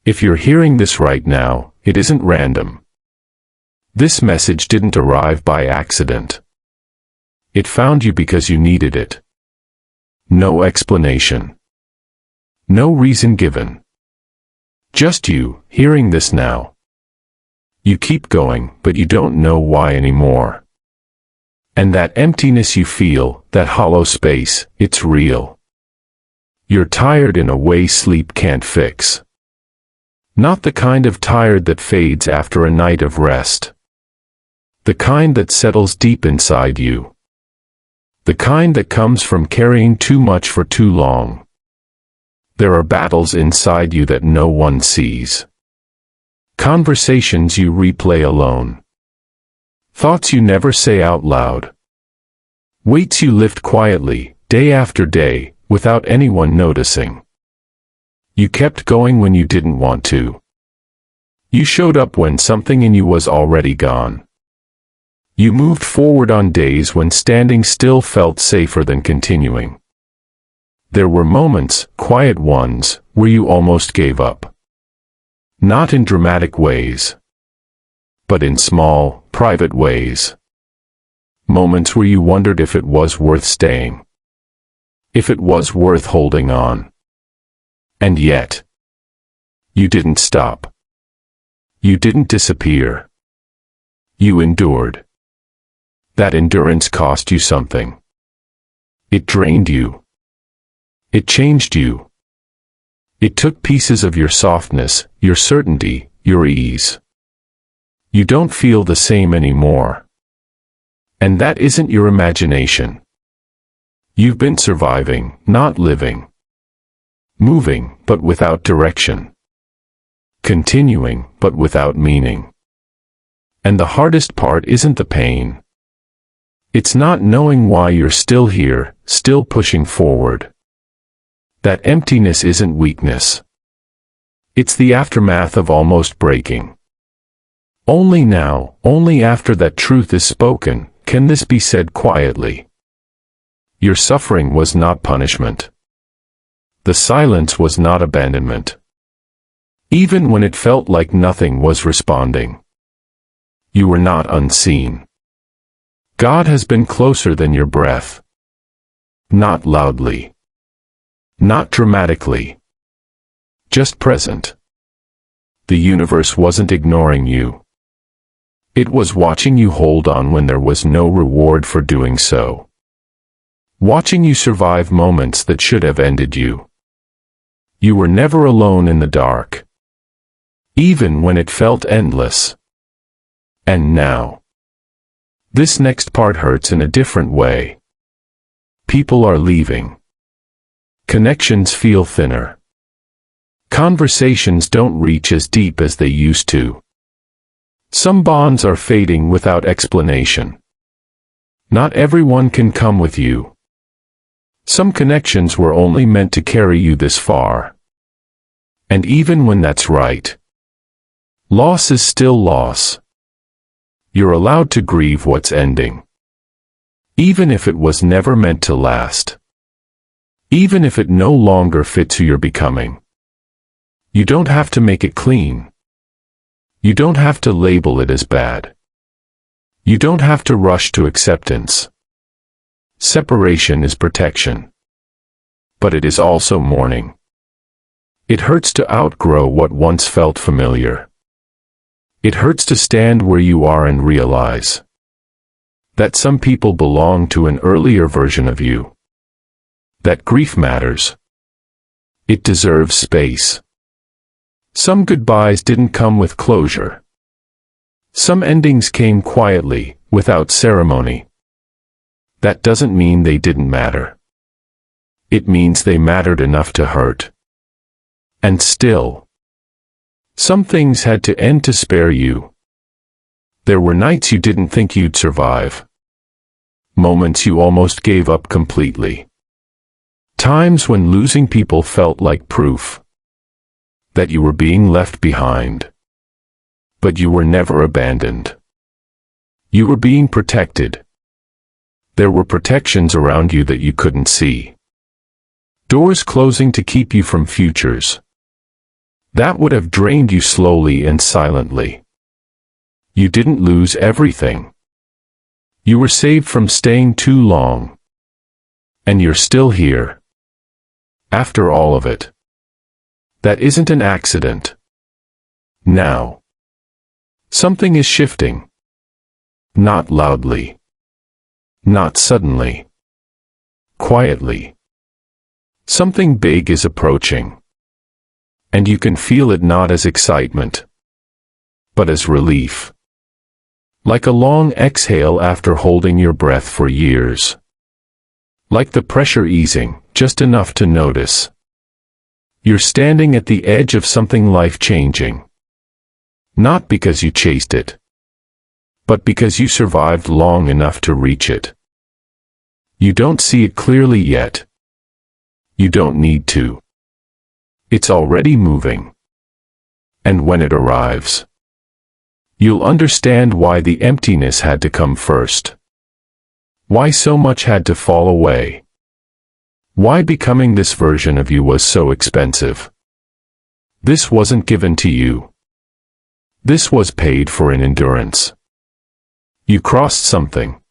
If you're hearing this right now, it isn't random. This message didn't arrive by accident. It found you because you needed it. No explanation. No reason given. Just you, hearing this now. You keep going, but you don't know why anymore. And that emptiness you feel, that hollow space, it's real. You're tired in a way sleep can't fix. Not the kind of tired that fades after a night of rest. The kind that settles deep inside you. The kind that comes from carrying too much for too long. There are battles inside you that no one sees. Conversations you replay alone. Thoughts you never say out loud. Weights you lift quietly, day after day, without anyone noticing. You kept going when you didn't want to. You showed up when something in you was already gone. You moved forward on days when standing still felt safer than continuing. There were moments, quiet ones, where you almost gave up. Not in dramatic ways, but in small, private ways. Moments where you wondered if it was worth staying. If it was worth holding on. And yet, you didn't stop. You didn't disappear. You endured. That endurance cost you something. It drained you. It changed you. It took pieces of your softness, your certainty, your ease. You don't feel the same anymore. And that isn't your imagination. You've been surviving, not living. Moving, but without direction. Continuing, but without meaning. And the hardest part isn't the pain. It's not knowing why you're still here, still pushing forward. That emptiness isn't weakness. It's the aftermath of almost breaking. Only now, only after that truth is spoken, can this be said quietly. Your suffering was not punishment. The silence was not abandonment. Even when it felt like nothing was responding. You were not unseen. God has been closer than your breath. Not loudly. Not dramatically. Just present. The universe wasn't ignoring you. It was watching you hold on when there was no reward for doing so. Watching you survive moments that should have ended you. You were never alone in the dark. Even when it felt endless. And now. This next part hurts in a different way. People are leaving. Connections feel thinner. Conversations don't reach as deep as they used to. Some bonds are fading without explanation. Not everyone can come with you. Some connections were only meant to carry you this far. And even when that's right, loss is still loss. You're allowed to grieve what's ending. Even if it was never meant to last. Even if it no longer fits who you're becoming. You don't have to make it clean. You don't have to label it as bad. You don't have to rush to acceptance. Separation is protection. But it is also mourning. It hurts to outgrow what once felt familiar. It hurts to stand where you are and realize that some people belong to an earlier version of you. That grief matters. It deserves space. Some goodbyes didn't come with closure. Some endings came quietly, without ceremony. That doesn't mean they didn't matter. It means they mattered enough to hurt. And still, some things had to end to spare you. There were nights you didn't think you'd survive. Moments you almost gave up completely. Times when losing people felt like proof that you were being left behind. But you were never abandoned. You were being protected. There were protections around you that you couldn't see. Doors closing to keep you from futures That would have drained you slowly and silently. You didn't lose everything. You were saved from staying too long. And you're still here. After all of it. That isn't an accident. Now. Something is shifting. Not loudly. Not suddenly. Quietly. Something big is approaching. And you can feel it not as excitement, but as relief. Like a long exhale after holding your breath for years. Like the pressure easing, just enough to notice. You're standing at the edge of something life-changing. Not because you chased it, but because you survived long enough to reach it. You don't see it clearly yet. You don't need to. It's already moving. And when it arrives, you'll understand why the emptiness had to come first. Why so much had to fall away. Why becoming this version of you was so expensive. This wasn't given to you. This was paid for in endurance. You crossed something.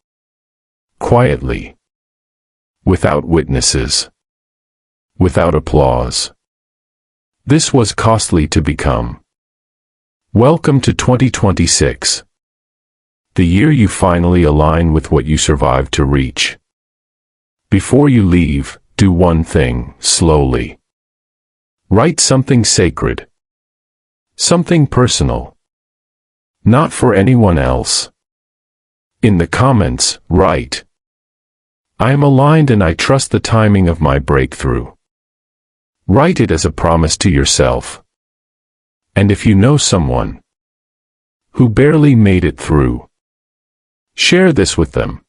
Quietly. Without witnesses. Without applause. This was costly to become. Welcome to 2026. The year you finally align with what you survived to reach. Before you leave, do one thing, slowly. Write something sacred. Something personal. Not for anyone else. In the comments, write, "I am aligned and I trust the timing of my breakthrough." Write it as a promise to yourself. And if you know someone who barely made it through, share this with them.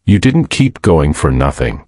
You didn't keep going for nothing.